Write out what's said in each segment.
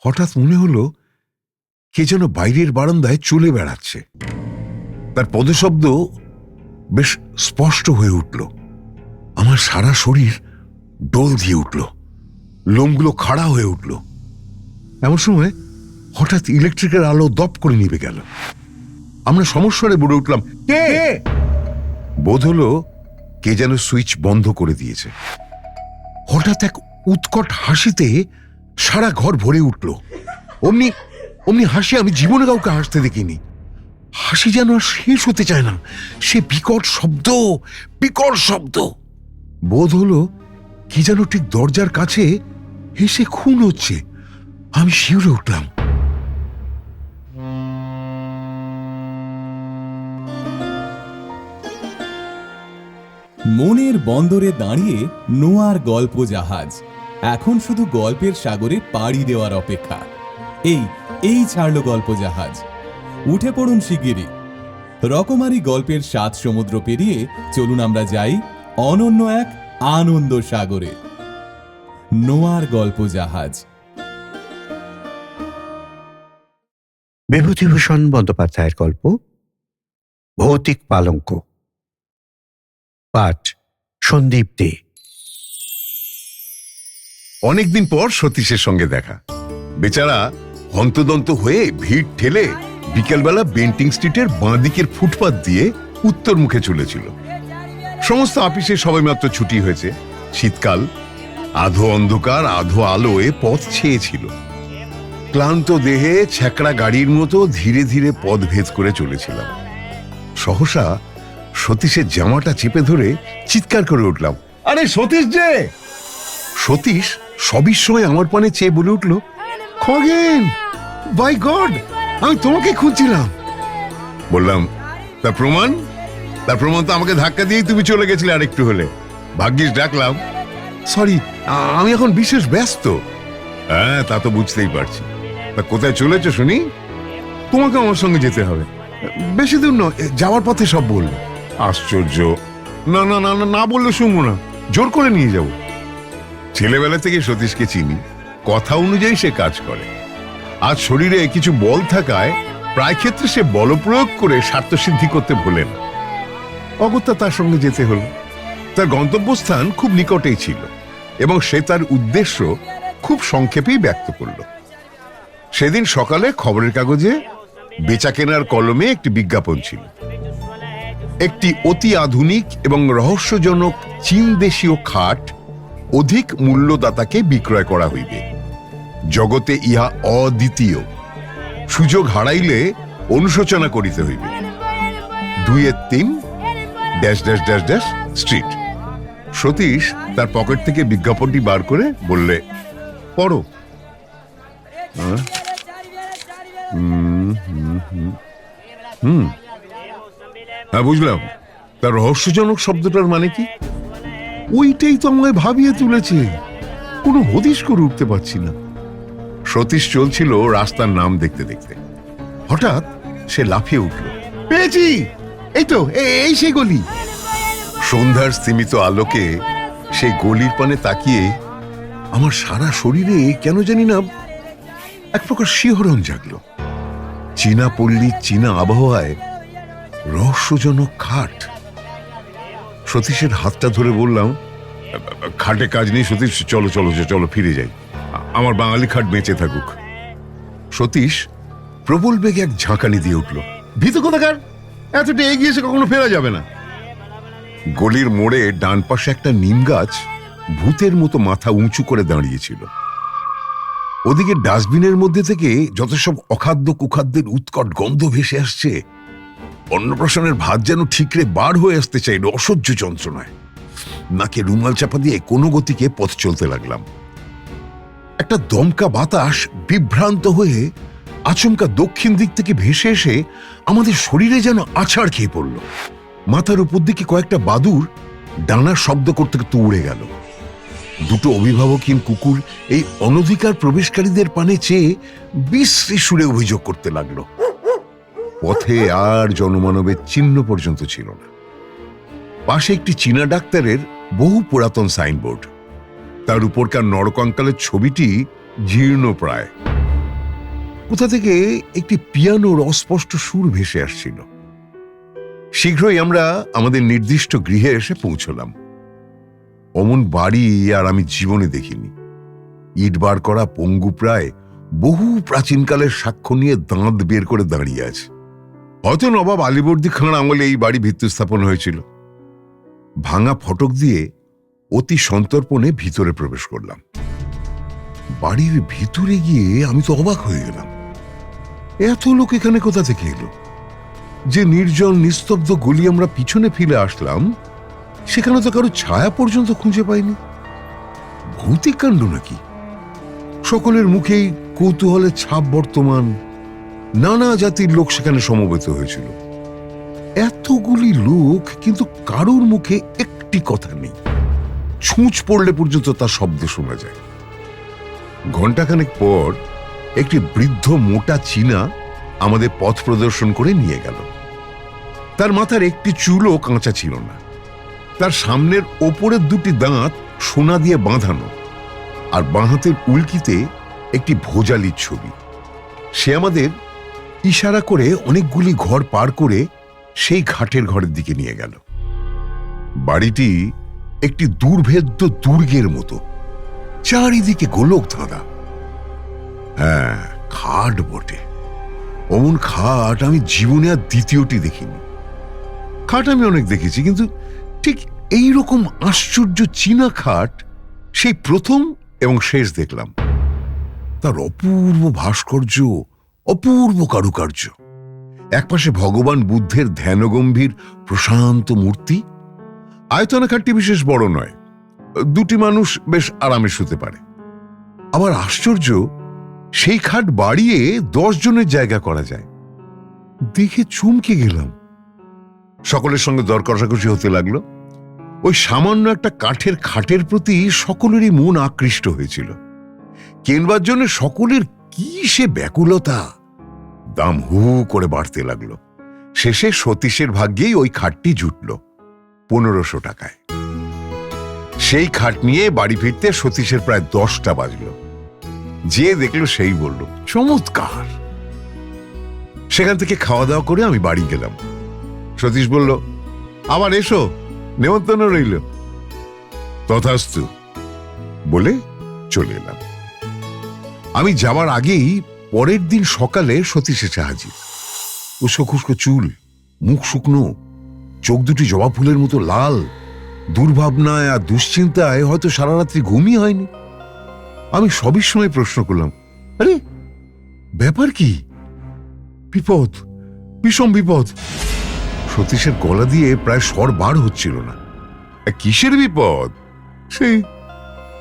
হঠাৎ মনে হলো কে যেন বাইরের বারান্দায় চলে বেড়াচ্ছে। তার পদশব্দ বেশ স্পষ্ট হয়ে উঠল। আমার সারা শরীর ডোল দিয়ে উঠল, লোমগুলো খাড়া হয়ে উঠল। এমন সময় হঠাৎ ইলেকট্রিকের আলো দপ করে নিভে গেল। আমরা সমস্যারে বলে উঠলাম, কে? বোধ হলো কে যেন সুইচ বন্ধ করে দিয়েছে। হঠাৎ এক উৎকট হাসিতে সারা ঘর ভরে উঠল। অমনি অমনি হাসি আমি জীবনে কাউকে হাসতে দেখিনি। হাসি যেন আর শেষ হতে চায় না, সে বিকট শব্দ, বিকট শব্দ। বোধ হলো কি যেন ঠিক দরজার কাছে হেসে খুন হচ্ছে। আমি শিউরে উঠলাম। মনের বন্দরে দাঁড়িয়ে নোয়ার গল্প জাহাজ এখন শুধু গল্পের সাগরে পাড়ি দেওয়ার অপেক্ষা। এই ছাড়লো গল্প জাহাজ। উঠে পড়ুন শিগগিরই। রকমারি গল্পের 7 সমুদ্র পেরিয়ে চলুন আমরা যাই অনন্য এক আনন্দ সাগরে। নোয়ার গল্প জাহাজ। বিভূতিভূষণ বন্দ্যোপাধ্যায়ের গল্প ভৌতিক পালঙ্ক, পাঠ সন্দীপ দে। অনেকদিন পর সতীশের সঙ্গে দেখা। বেচারা হন্তদন্ত হয়ে ভিড় ঠেলে বিকেলবেলা বেন্টিং স্ট্রিটের বাঁ দিকের ফুটপাত দিয়ে উত্তর মুখে চলেছিল। সমস্ত অফিসে সবেমাত্র ছুটি হয়েছে। শীতকাল, আধো অন্ধকার আধো আলোয় পথ ছেয়েছিল। ক্লান্ত দেহে ছ্যাকড়া গাড়ির মতো ধীরে ধীরে পথ ভেদ করে চলেছিলাম। সহসা সতীশের জামাটা চেপে ধরে চিৎকার করে উঠলাম, আরে সতীশ যে! সতীশ সবিস্ময়ে আমার পানে চেয়ে বলে উঠল, খগেন, বাই গড, আমি তোমাকে খুঁজছিলাম। বললাম, তার প্রমাণ? তার প্রমাণ তো আমাকে ধাক্কা দিয়েই তুমি চলে গেছিলে আরেকটু হলে। ভাগ্যিস ডাকলাম। সরি, আমি এখন বিশেষ ব্যস্ত। হ্যাঁ, তা তো বুঝতেই পারছি। তা কোথায় চলেছ শুনি? তোমাকে আমার সঙ্গে যেতে হবে। বেশি দূর নয়, যাওয়ার পথে সব বলবো। আশ্চর্য! না না না না, না বললে শুনবো না, জোর করে নিয়ে যাব। ছেলেবেলা থেকে সতীশকে চিনি, কথা অনুযায়ী সে কাজ করে। আজ শরীরে কিছু বল থাকায় প্রায় ক্ষেত্রে সে বল প্রয়োগ করে স্বার্থসিদ্ধি করতে ভোলে না। অগত্যা তার সঙ্গে যেতে হলো। তার গন্তব্যস্থান খুব নিকটেই ছিল এবং সে তার উদ্দেশ্য খুব সংক্ষেপেই ব্যক্ত করল। সেদিন সকালে খবরের কাগজে বেচা কেনার কলমে একটি বিজ্ঞাপন ছিল। একটি অতি আধুনিক এবং রহস্যজনক চীন দেশীয় খাট অধিক মূল্যদাতাকে বিক্রয় করা হইবে। জগতে ইহা অদ্বিতীয়, সুযোগ হারাইলে অনুশোচনা করিতে হইবে। 2-3 স্ট্রিট। সতীশ তার পকেট থেকে বিজ্ঞাপনটি বার করে বললে, পড়ো। হ্যাঁ, বুঝলাম। তার রহস্যজনক শব্দটার মানে কি? ওইটাই তো আমায় ভাবিয়ে তুলেছে। কোনো হদিশ করে উঠতে পারছি না। সতীশ চলছিল রাস্তার নাম দেখতে দেখতে। হঠাৎ সে লাফিয়ে উঠল, পেয়েছি! এই তো, এই সেই গলি। সন্ধ্যার স্তিমিত আলোকে সেই গলির পানে তাকিয়ে আমার সারা শরীরে কেন জানি না এক প্রকার শিহরণ জাগলো। চীনা পল্লী, চীনা আবহাওয়ায় রহস্যজনক খাট। সতীশের হাতটা ধরে বললাম, খাটে কাজ নেই সতীশ, চলো চলো চলো, ফিরে যাই। আমার বাঙালি খাট বেঁচে থাকুক। সতীশ প্রবল বেগে এক ঝাঁকানি দিয়ে উঠল, ভীত কোথাকার, এতটা এগিয়ে এসে কখনো ফেরা যাবে না। গলির মোড়ে ডান পাশে একটা নিম গাছ ভূতের মতো মাথা উঁচু করে দাঁড়িয়েছিল। ওদিকে ডাস্টবিনের মধ্যে থেকে যত সব অখাদ্য কুখাদ্যের উৎকট গন্ধ ভেসে আসছে। অন্নপ্রাশনের ভাত যেন ঠিকরে বার হয়ে আসতে চাইল অসহ্য যন্ত্রণায়। নাকে রুমাল চাপা দিয়ে কোনো গতিকে পথ চলতে লাগলাম। একটা দমকা বাতাস বিভ্রান্ত হয়ে আচমকা দক্ষিণ দিক থেকে ভেসে এসে আমাদের শরীরে যেন আছাড় খেয়ে পড়ল। মাথার উপর দিকে কয়েকটা বাদুর ডানার শব্দ করতে করতে উড়ে গেল। দুটো অভিভাবকহীন কুকুর এই অনধিকার প্রবেশকারীদের পানে চেয়ে বিশ্রী সুরে অভিযোগ করতে লাগলো। পথে আর জনমানবের চিহ্ন পর্যন্ত ছিল না। পাশে একটি চীনা ডাক্তারের বহু পুরাতন সাইনবোর্ড, তার উপরকার নরকঙ্কালের ছবিটি জীর্ণ প্রায়। কোথা থেকে একটি পিয়ানোর অস্পষ্ট সুর ভেসে আসছিল। শীঘ্রই আমরা আমাদের নির্দিষ্ট গৃহে এসে পৌঁছলাম। অমন বাড়ি আর আমি জীবনে দেখিনি। ইট বার করা পঙ্গু প্রায় বহু প্রাচীনকালের সাক্ষ্য নিয়ে দাঁত বের করে দাঁড়িয়ে আছে। হয়তো নবাব আলীবর্দী খাঁর আমলে এই বাড়ি ভিত্তি স্থাপন হয়েছিল। ভাঙা ফটক দিয়ে অতি সন্তর্পণে ভিতরে প্রবেশ করলাম। বাড়ির ভিতরে গিয়ে আমি তো অবাক হয়ে গেলাম। এত লোক এখানে কোথা থেকে এলো? যে নির্জন নিস্তব্ধ গলি আমরা পিছনে ফিরে আসলাম, সেখানে তো কারো ছায়া পর্যন্ত খুঁজে পাইনি। ভৌতিক কাণ্ড নাকি? সকলের মুখেই কৌতূহলের ছাপ বর্তমান। নানা জাতির লোক সেখানে সমবেত হয়েছিল। এতগুলি লোক, কিন্তু কারোর মুখে একটি কথা নেই। ছুঁচ পড়লে পর্যন্ত তার শব্দ শোনা যায়। ঘণ্টাখানেক পর একটি বৃদ্ধ মোটা চীনা আমাদের পথ প্রদর্শন করে নিয়ে গেল। তার মাথার একটি চুলও কাঁচা ছিল না। তার সামনের ওপরের দুটি দাঁত সোনা দিয়ে বাঁধানো, আর বাঁ হাতের উল্কিতে একটি ভোজালির ছবি। সে আমাদের ইশারা করে অনেকগুলি ঘর পার করে সেই ঘাটের ঘরের দিকে নিয়ে গেল। বাড়িটি একটি দুর্ভেদ্য দুর্গের মতো, চারিদিকে গোলক ধাঁধা। হ্যাঁ, খাট বটে। অমন খাট আমি জীবনে আর দ্বিতীয়টি দেখিনি। খাট আমি অনেক দেখেছি, কিন্তু ঠিক এইরকম আশ্চর্য চীনা খাট সেই প্রথম এবং শেষ দেখলাম। তার অপূর্ব ভাস্কর্য, অপূর্ব কারুকার্য। একপাশে ভগবান বুদ্ধের ধ্যানগম্ভীর প্রশান্ত মূর্তি। আয়তনাকারটি বিশেষ বড় নয়, দুটি মানুষ বেশ আরামে শুতে পারে। আবার আশ্চর্য, সেই খাট বাড়িয়ে 10 জনের জায়গা করা যায়। দেখে চমকে গেলাম। সকলের সঙ্গে দর কষাকষি হতে লাগলো। ওই সামান্য একটা কাঠের খাটের প্রতি সকলেরই মন আকৃষ্ট হয়েছিল। কেনবার জন্য সকলের কি সে ব্যাকুলতা! দাম হু করে বাড়তে লাগলো। শেষে সতীশের ভাগ্যেই ওই খাটটি জুটল 1500 টাকায়। সেই খাট নিয়ে বাড়ি ফিরতে সতীশের প্রায় 10টা বাজল। যে দেখলো সেই বলল, চমৎকার। সেখান থেকে খাওয়া দাওয়া করে আমি বাড়ি গেলাম। সতীশ বলল, আবার এসো, নেমন্তন্ন রইল। তথাস্তু বলে চলে এলাম। আমি যাওয়ার আগেই পরের দিন সকালে সতীশ এসে হাজির। উস্কো খুস্কো চুল, মুখ শুকনো, চোখ দুটি জবা ফুলের মতো লাল। দুর্ভাবনায় আর দুশ্চিন্তায় হয়তো সারা রাত্রি ঘুমই হয়নি। আমি সবই সময় প্রশ্ন করলাম, আরে ব্যাপার কি? বিপদ, বিষম বিপদ। সতীশের গলা দিয়ে প্রায় স্বর বার হচ্ছিল না। কিসের বিপদ?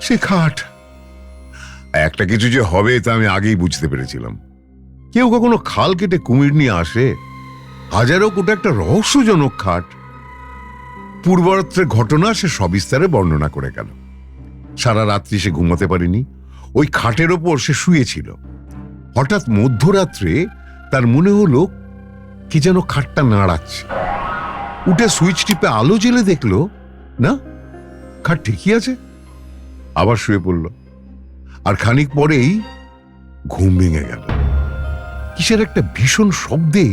সে খাট। একটা কিছু যে হবে তা আমি আগেই বুঝতে পেরেছিলাম। কেউ কখনো খাল কেটে কুমির নিয়ে আসে? হাজারো কোটা একটা রহস্যজনক খাট। পূর্বরাত্রের ঘটনা সে সবিস্তারে বর্ণনা করে গেল। সারা রাত্রি সে ঘুমাতে পারেনি। ওই খাটের ওপর সে শুয়েছিল। হঠাৎ মধ্যরাত্রে তার মনে হলো কি যেন খাটটা নাড়াচ্ছে। উঠে সুইচ টিপে আলো জ্বেলে দেখলো, না, খাট ঠিকই আছে। আবার শুয়ে পড়ল। আর খানিক পরেই ঘুম ভেঙে গেল। কিসের একটা ভীষণ শব্দে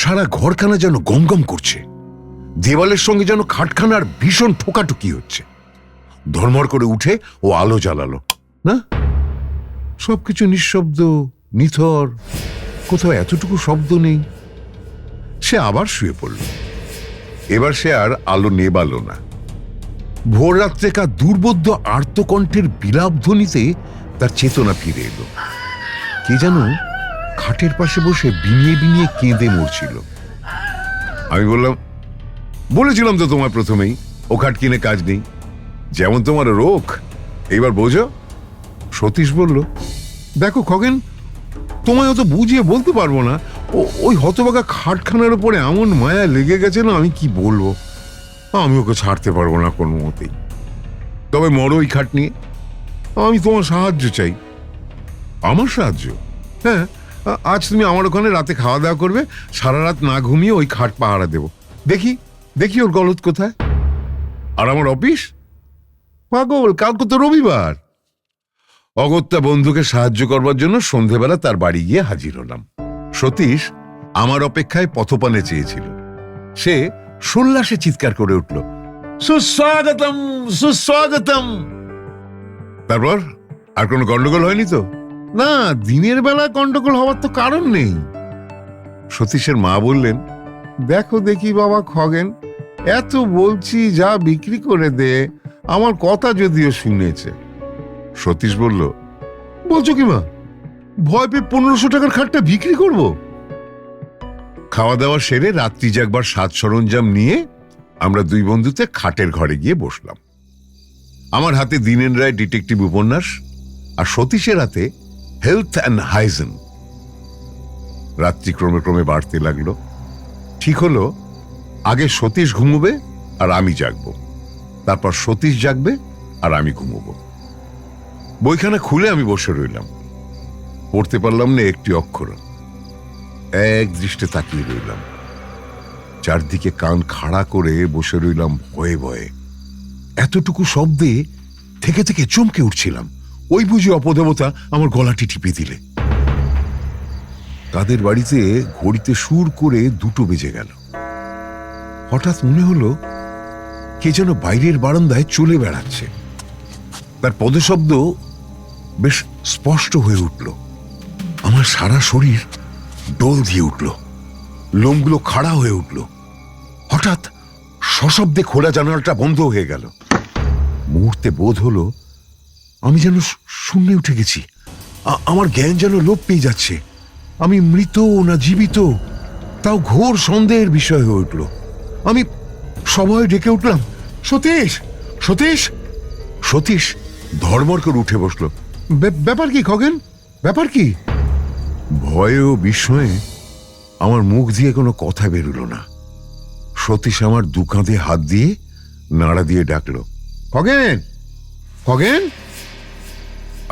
সারা ঘরখানা যেন গমগম করছে। দেওয়ালের সঙ্গে যেন খাটখানার ভীষণ ঠোকাঠুকি হচ্ছে। ধর্মর করে উঠে ও আলো জ্বালালো। না, সবকিছু নিঃশব্দ, নিথর, কোথাও এতটুকু শব্দ নেই। সে আবার শুয়ে পড়ল। এবার সে আর আলো নেবালো না। ভোর রাত্রেকার দুর্বোধ্য আর্তকণ্ঠের বিলাপ ধ্বনিতে তার চেতনা ফিরে এলো। কে যেন খাটের পাশে বসে বিনিয়ে বিনিয়ে কেঁদে মরছিল। আমি বলেছিলাম তো তোমার প্রথমেই, ও খাট কিনে কাজ নেই। যেমন তোমার রোগ, এইবার বোঝো। সতীশ বলল, দেখো খগেন, তোমায় অত বুঝিয়ে বলতে পারবো না। ওই হতবাগা খাটখানার উপরে এমন মায়া লেগে গেছে না, আমি কি বলবো। আমি ওকে ছাড়তে পারবো না কোনো মতেই। তবে মরো ওই খাট নিয়ে। আমি তোমার সাহায্য চাই। আমার সাহায্য? হ্যাঁ, আজ তুমি আমার ওখানে রাতে খাওয়া দাওয়া করবে। সারা রাত না ঘুমিয়ে ওই খাট পাহারা দেব। দেখি ওর গলত কোথায়। আর আমার অফিস? পাগল, কালকে তো রবিবার। অগত্যা বন্ধুকে সাহায্য করবার জন্য সন্ধেবেলা তার বাড়ি গিয়ে হাজির হলাম। সতীশ আমার অপেক্ষায় পথপানে চেয়েছিল। সে সোল্লাসে চিৎকার করে উঠল, সুস্বাগতম, সুস্বাগতম। তারপর আর কোনো গন্ডগোল হয়নি তো? না, দিনের বেলা গন্ডগোল হওয়ার তো কারণ নেই। সতীশের মা বললেন, দেখো দেখি বাবা খগেন, এত বলছি যা বিক্রি করে দে, আমার কথা যদিও শুনেছে। সতীশ বলল, বলছো কি মা, ভয় পেয়ে 1500 টাকার খাটটা বিক্রি করব? খাওয়া দাওয়া সেরে রাত্রি জাগবার সাজ সরঞ্জাম নিয়ে আমরা দুই বন্ধুতে খাটের ঘরে গিয়ে বসলাম। আমার হাতে দীনেন রায় ডিটেকটিভ উপন্যাস, আর সতীশের হাতে হেলথ অ্যান্ড হাইজিন। রাত্রি ক্রমে ক্রমে বাড়তে লাগলো। ঠিক হলো, আগে সতীশ ঘুমোবে আর আমি জাগবো, তারপর সতীশ জাগবে আর আমি ঘুমোবো। বইখানা খুলে আমি বসে রইলাম। পড়তে পারলাম না একটি অক্ষর। এক দৃষ্টে তাকিয়ে রইলাম। চারদিকে কান খাড়া করে বসে রইলাম ভয়ে ভয়ে। এতটুকু শব্দে থেকে থেকে চমকে উঠছিলাম। ওই বুঝি অপদেবতা আমার গলাটি টিপে দিলে। তাদের বাড়িতে ঘড়িতে সুর করে 2টো বেজে গেল। হঠাৎ মনে হলো কে যেন বাইরের বারান্দায় চলে বেড়াচ্ছে। তার পদশব্দ বেশ স্পষ্ট হয়ে উঠল। আমার সারা শরীর ডোল দিয়ে উঠল, লোমগুলো খাড়া হয়ে উঠল। হঠাৎ সশব্দে খোলা জানালাটা বন্ধ হয়ে গেল। মুহূর্তে বোধ হলো আমি যেন শূন্যে উঠে গেছি। আমার জ্ঞান যেন লোপ পেয়ে যাচ্ছে। আমি মৃত না জীবিত তাও ঘোর সন্দেহের বিষয় হয়ে উঠল। আমি সবাই ডেকে উঠলাম, সতীশ, সতীশ। সতীশ ধর্মর করে উঠে বসলো। ব্যাপার কি খগেন, ব্যাপার কি? ভয়ে ও বিস্ময়ে আমার মুখ দিয়ে কোনো কথা বেরোলো না। সতীশ আমার 2 কাঁধে হাত দিয়ে নাড়া দিয়ে ডাকলো, খগেন, খগেন।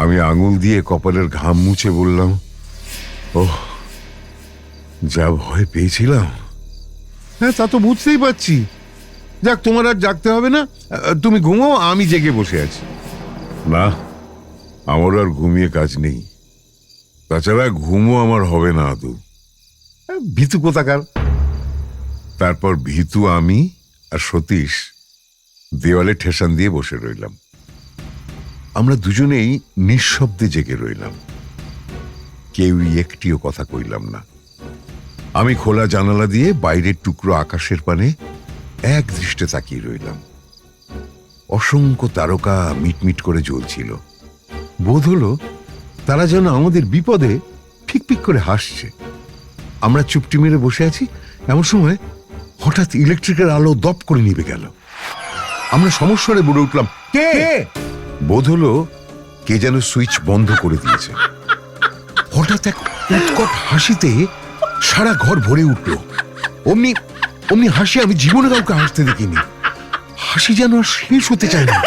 আমি আঙুল দিয়ে কপালের ঘাম মুছে বললাম, ওহ, যা ভয় পেয়েছিলাম। হ্যাঁ, তা তো বুঝতেই পারছি। যাক, তোমার আর জাগতে হবে না, তুমি ঘুমাও, আমি জেগে বসে আছি। না, আমার আর ঘুমিয়ে কাজ নেই। তাছাড়া ঘুমও আমার হবে না আদৌ। ভীতু কোথাকার। তারপর ভীতু আমি আর সতীশ দেওয়ালে ঠেসান দিয়ে বসে রইলাম। আমরা দুজনেই নিঃশব্দে জেগে রইলাম। কেউই একটিও কথা কইলাম না। আমি খোলা জানালা দিয়ে বাইরের টুকরো আকাশের পানে এক দৃষ্টে তাকিয়ে রইলাম। অসংখ্য তারকা মিটমিট করে জ্বলছিল। বোধ হলো তারা যেন আমাদের বিপদে ফিকফিক করে হাসছে। আমরা চুপটি মেরে বসে আছি, এমন সময় হঠাৎ ইলেকট্রিকের আলো দপ করে নিভে গেল। আমরা সমস্যারে বলে উঠলাম, কে? বোধ হলো কে যেন সুইচ বন্ধ করে দিয়েছে। হঠাৎ এক উৎকট হাসিতে সারা ঘর ভরে উঠল। অমনি অমনি হাসি আমি জীবনে কাউকে হাসতে দেখিনি। হাসি যেন আর শেষ হতে চায় না।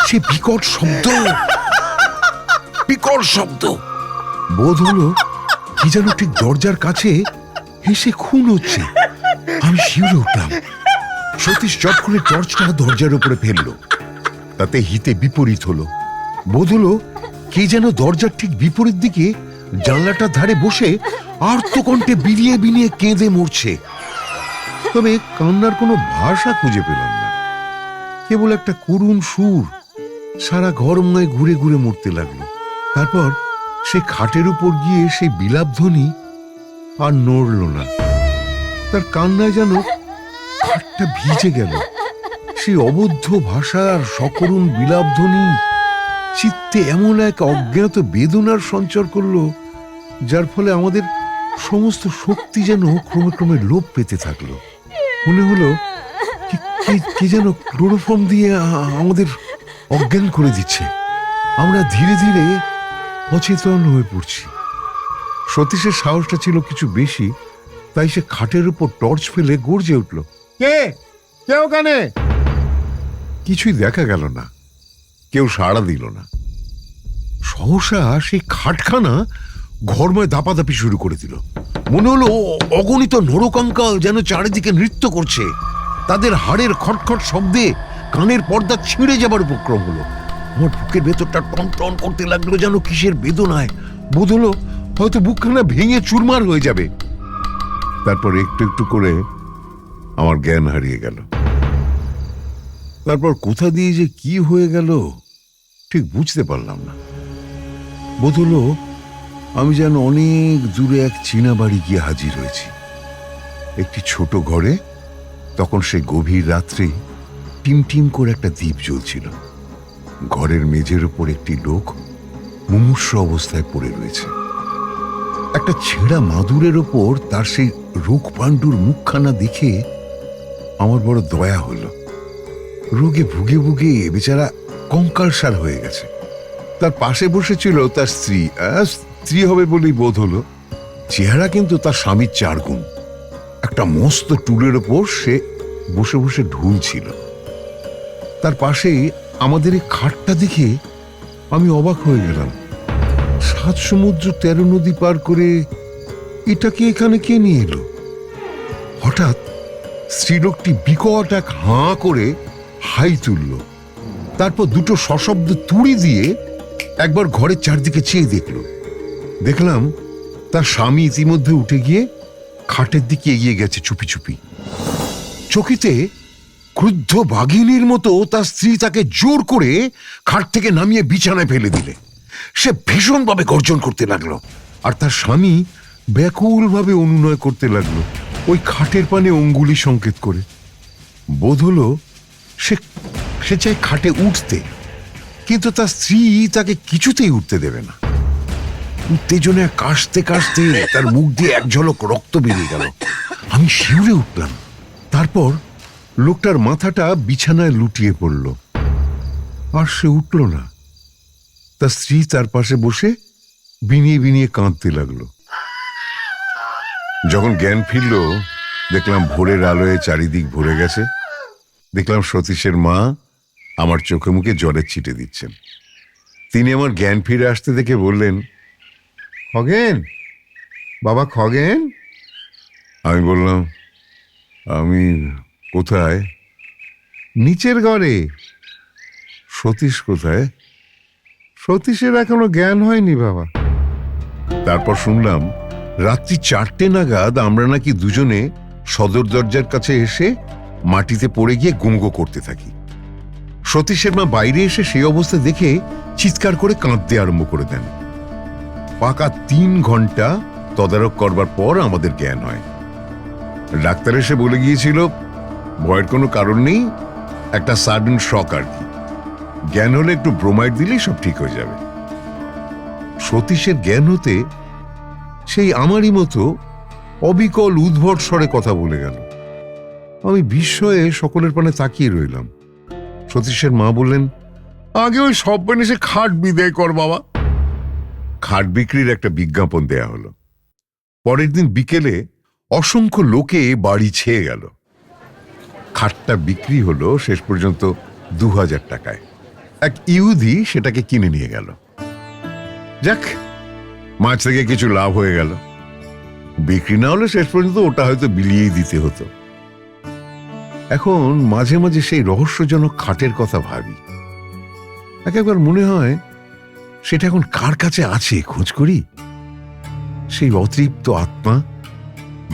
সে বিকট শব্দ, বিকট শব্দ। বোধ হলো কি যেন ঠিক দরজার কাছে হেসে খুন হচ্ছে। আমি শিউরে উঠলাম। সতীশ চট করে টর্চটা দরজার উপরে ফেললো। তাতে হিতে বিপরীত হলো। বোধ হলো কে যেন দরজার ঠিক বিপরীত দিকে জানলাটার ধারে বসে আর্তকণ্ঠে বিলিয়ে বিলিয়ে কেঁদে মরছে। তবে কান্নার কোনো ভাষা খুঁজে পেলাম না। কেবল একটা করুণ সুর সারা ঘরময় ঘুরে ঘুরে মরতে লাগলো। তারপর সে খাটের উপর গিয়ে সেই বিলাপ ধ্বনি আর নড়ল না। তার কান্নায় যেন খাটটা ভিজে গেল। সেই অবদ্ধ ভাষার সকরুণ বিলাপ ধ্বনি চিত্তে এমন এক অজ্ঞাত বেদনার সঞ্চার করলো, যার ফলে আমাদের সমস্ত শক্তি যেন ক্রমে ক্রমে লোপ পেতে থাকলো। মনে হলো কি যেন ক্লোরোফর্ম দিয়ে আমাদের অজ্ঞান করে দিচ্ছে। আমরা ধীরে ধীরে অচেতন হয়ে পড়ছি। সতীশের সাহসটা ছিল কিছু বেশি, তাই সে খাটের উপর টর্চ ফেলে গর্জে উঠল, কে? কে ওখানে? কিছুই দেখা গেল না। কেউ সাড়া দিল না। সহসা সেই খাটখানা ঘরময় দাপাদাপি শুরু করে দিল। মনে হলো অগণিত নরকঙ্কাল যেন চারিদিকে নৃত্য করছে। তাদের হাড়ের খটখট শব্দে কানের পর্দা ছিঁড়ে যাবার উপক্রম হলো। আমার বুকের ভেতরটা টন টন করতে লাগলো, যেন কিসের বেদনায়। বোধ হলো হয়তো বুকখানা ভেঙে চুরমার হয়ে যাবে। তারপর একটু একটু করে আমার জ্ঞান হারিয়ে গেল। তারপর কোথা দিয়ে যে কি হয়ে গেল ঠিক বুঝতে পারলাম না। বোধ হলো আমি যেন অনেক দূরে এক চীনা বাড়ি গিয়ে হাজির হয়েছি, একটি ছোট ঘরে। তখন সে গভীর রাত্রে টিম টিম করে একটা দ্বীপ জ্বলছিল। ঘরের মেঝের উপর একটি লোক মুমূর্ষু অবস্থায় পড়ে রয়েছে। একটা ছেঁড়া মাদুরের ওপর তার সেই রোগ পাণ্ডুর মুখখানা দেখে আমার বড় দয়া হলো। রোগে ভুগে ভুগে বেচারা কঙ্কালসার হয়ে গেছে। তার পাশে বসেছিল তার স্ত্রী, স্ত্রী হবে বলেই বোধ হলো। চেহারা কিন্তু তার স্বামীর 4 গুণ। একটা মস্ত টুলের ওপর সে বসে বসে ঢুলছিল। তার পাশেই আমাদের এই খাটটা দেখে আমি অবাক হয়ে গেলাম। 7 সমুদ্র 13 নদী পার করে এটাকে এখানে কে নিয়ে এলো? হঠাৎ স্ত্রীলোকটি বিকট এক হাঁ করে হাই তুলল। তারপর দুটো সশব্দ তুড়ি দিয়ে একবার ঘরের চারদিকে চেয়ে দেখলাম তার স্বামী ইতিমধ্যে উঠে গিয়ে খাটের দিকে এগিয়ে গেছে চুপি চুপি। চকিতে ক্রুদ্ধ বাঘিনীর মতো তার স্ত্রী তাকে জোর করে খাট থেকে নামিয়ে বিছানায় ফেলে দিলে। সে ভীষণভাবে গর্জন করতে লাগলো, আর তার স্বামী ব্যাকুলভাবে অনুনয় করতে লাগলো, ওই খাটের পানে অঙ্গুলি সংকেত করে। বোধ হলো সে চায় খাটে উঠতে, কিন্তু তার স্ত্রী তাকে কিছুতেই উঠতে দেবে না। উত্তেজনায় কাশতে কাশতে তার মুখ দিয়ে এক ঝলক রক্ত বেরিয়ে গেল। আমি শিউরে উঠলাম। তারপর লোকটার মাথাটা বিছানায় লুটিয়ে পড়ল, আর সে উঠল না। তার স্ত্রী তার পাশে বসে বিনিয়ে বিনিয়ে কাঁদতে লাগলো। যখন জ্ঞান ফিরল, দেখলাম ভোরের আলোয় চারিদিক ভরে গেছে। দেখলাম সতীশের মা আমার চোখে মুখে জলের ছিটে দিচ্ছেন। তিনি আমার জ্ঞান ফিরে আসতে দেখে বললেন, খগেন, বাবা খগেন। আমি বললাম, আমি কোথায়? নিচের ঘরে। সতীশ কোথায়? সতীশের এখনো জ্ঞান হয়নি বাবা। তারপর শুনলাম রাত্রি 4টে নাগাদ আমরা নাকি দুজনে সদর দরজার কাছে এসে মাটিতে পড়ে গিয়ে গুমগো করতে থাকি। সতীশের মা বাইরে এসে সেই অবস্থা দেখে চিৎকার করে কাঁদতে আরম্ভ করে দেন। পাকা 3 ঘন্টা তদারক করবার পর আমাদের জ্ঞান হয়। ডাক্তার এসে বলে গিয়েছিল ভয়ের কোনো কারণ নেই, একটা সাডেন শক আর কি। জ্ঞান হলে একটু ব্রোমাইড দিলেই সব ঠিক হয়ে যাবে। সতীশের জ্ঞান হতে সেই আমারই মতো অবিকল উদ্ভট স্বরে কথা বলে গেল। আমি বিস্ময়ে সকলের পানে তাকিয়ে রইলাম। সতীশের মা বললেন, আগে ওই সব সে খাট বিদায় কর বাবা। খাট বিক্রির একটা বিজ্ঞাপন দেয়া হলো। পরের দিন বিকেলে অসংখ্য লোকে বাড়ি ছেয়ে গেল। খাটটা বিক্রি হলো শেষ পর্যন্ত 2000 টাকায়। এক ইহুদি সেটাকে কিনে নিয়ে গেল। যাক, মাছ থেকে কিছু লাভ হয়ে গেল। বিক্রি না হলে শেষ পর্যন্ত ওটা হয়তো বিলিয়েই দিতে হতো। এখন মাঝে মাঝে সেই রহস্যজনক খাটের কথা ভাবি। একবার মনে হয় সেটা এখন কার কাছে আছে খোঁজ করি। সেই অতৃপ্ত আত্মা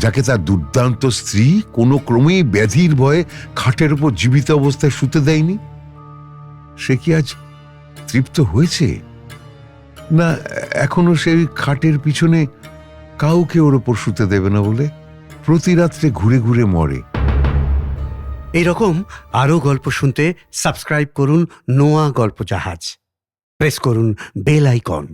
যাকে তার দুর্দান্ত স্ত্রী কোনো ক্রমেই ব্যাধির ভয়ে খাটের উপর জীবিত অবস্থায় শুতে দেয়নি, সে কি আজ তৃপ্ত হয়েছে, না এখনো সেই খাটের পিছনে কাউকে ওর ওপর শুতে দেবে না বলে প্রতি রাত্রে ঘুরে ঘুরে মরে? এইরকম আরও গল্প শুনতে সাবস্ক্রাইব করুন নোয়া গল্প জাহাজ। প্রেস করুন বেল আইকন।